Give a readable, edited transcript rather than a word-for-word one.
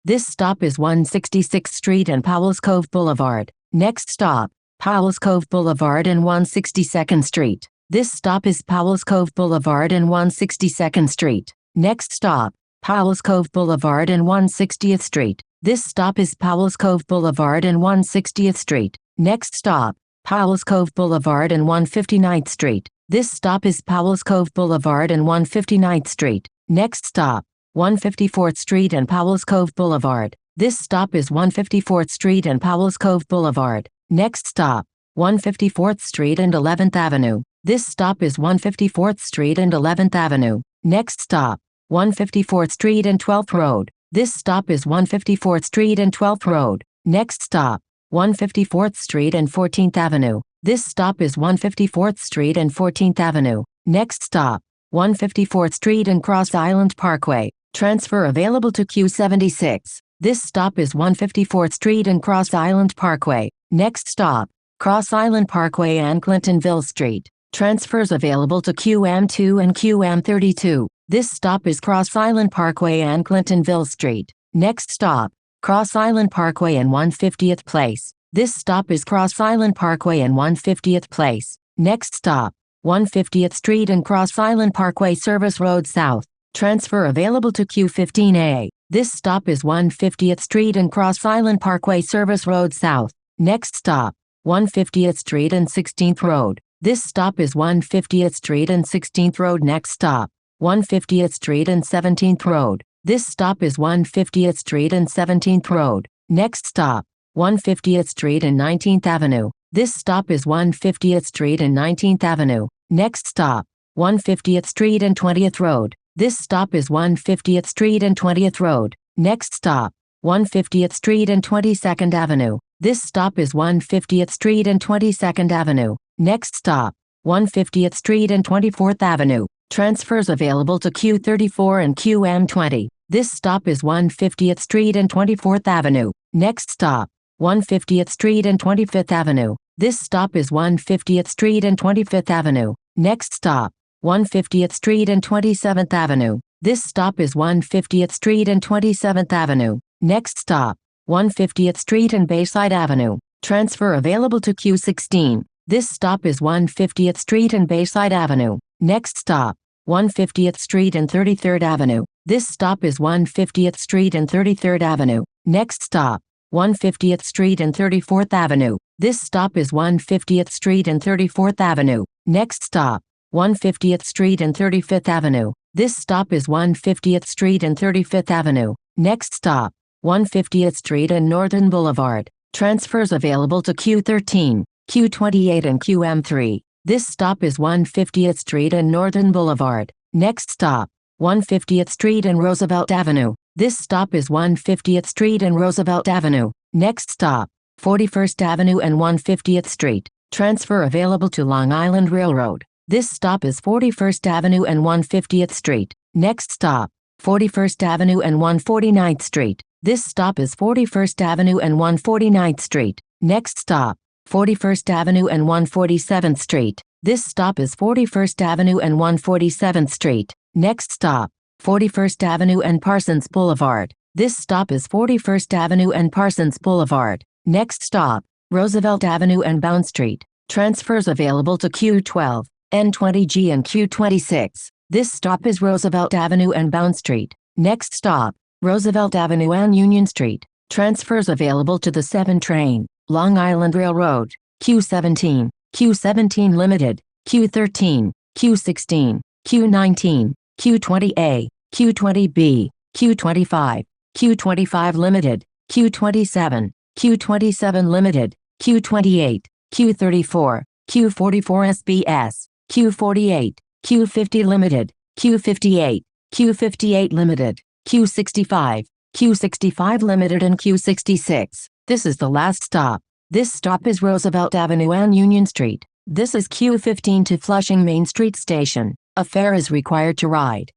This stop is 166th Street and Powell's Cove Boulevard. Next stop, Powell's Cove Boulevard and 162nd Street. This stop is Powell's Cove Boulevard and 162nd Street. Next stop, Powell's Cove Boulevard and 160th Street. This stop is Powell's Cove Boulevard and 160th Street. Next stop, Powell's Cove Boulevard and 159th Street. This stop is Powell's Cove Boulevard and 159th Street. Next stop, 154th Street and Powell's Cove Boulevard. This stop is 154th Street and Powell's Cove Boulevard. Next stop, 154th Street and 11th Avenue. This stop is 154th Street and 11th Avenue. Next stop, 154th Street and 12th Road. This stop is 154th Street and 12th Road. Next stop, 154th Street and 14th Avenue. This stop is 154th Street and 14th Avenue. Next stop, 154th Street and Cross Island Parkway. Transfer available to Q76. This stop is 154th Street and Cross Island Parkway. Next stop, Cross Island Parkway and Clintonville Street. Transfers available to QM2 and QM32. This stop is Cross Island Parkway and Clintonville Street. Next stop, Cross Island Parkway and 150th Place. This stop is Cross Island Parkway and 150th Place. Next stop, 150th Street and Cross Island Parkway Service Road South. Transfer available to Q15A. This stop is 150th Street and Cross Island Parkway Service Road South. Next stop, 150th Street and 16th Road. This stop is 150th Street and 16th Road. Next stop, 150th Street and 17th Road. This stop is 150th Street and 17th Road. Next stop, 150th Street and 19th Avenue. This stop is 150th Street and 19th Avenue. Next stop, 150th Street and 20th Road. This stop is 150th Street and 20th Road. Next stop, 150th Street and 22nd Avenue. This stop is 150th Street and 22nd Avenue. Next stop, 150th Street and 24th Avenue. Transfers available to Q34 and QM20. This stop is 150th Street and 24th Avenue. Next stop, 150th Street and 25th Avenue. This stop is 150th Street and 25th Avenue. Next stop, 150th Street and 27th Avenue. This stop is 150th Street and 27th Avenue. Next stop, 150th Street and Bayside Avenue. Transfer available to Q16. This stop is 150th Street and Bayside Avenue. Next stop, 150th Street and 33rd Avenue. This stop is 150th Street and 33rd Avenue. Next stop, 150th Street and 34th Avenue. This stop is 150th Street and 34th Avenue. Next stop, 150th Street and 35th Avenue. This stop is 150th Street and 35th Avenue. Next stop, 150th Street and Northern Boulevard. Transfers available to Q13, Q28 and QM3. This stop is 150th Street and Northern Boulevard. Next stop, 150th Street and Roosevelt Avenue. This stop is 150th Street and Roosevelt Avenue. Next stop, 41st Avenue and 150th Street. Transfer available to Long Island Railroad. This stop is 41st Avenue and 150th Street. Next stop, 41st Avenue and 149th Street. This stop is 41st Avenue and 149th Street. Next stop, 41st Avenue and 147th Street. This stop is 41st Avenue and 147th Street. Next stop, 41st Avenue and Parsons Boulevard. This stop is 41st Avenue and Parsons Boulevard. Next stop, Roosevelt Avenue and Bound Street. Transfers available to Q12, N20G and Q26. This stop is Roosevelt Avenue and Bound Street. Next stop, Roosevelt Avenue and Union Street. Transfers available to the 7 train, Long Island Railroad, Q17, Q17 Limited, Q13, Q16, Q19, Q20A, Q20B, Q25, Q25 Limited, Q27, Q27 Limited, Q28, Q34, Q44 SBS, Q48, Q50 Limited, Q58, Q58 Limited, Q65, Q65 Limited and Q66. This is the last stop. This stop is Roosevelt Avenue and Union Street. This is Q15 to Flushing Main Street Station. A fare is required to ride.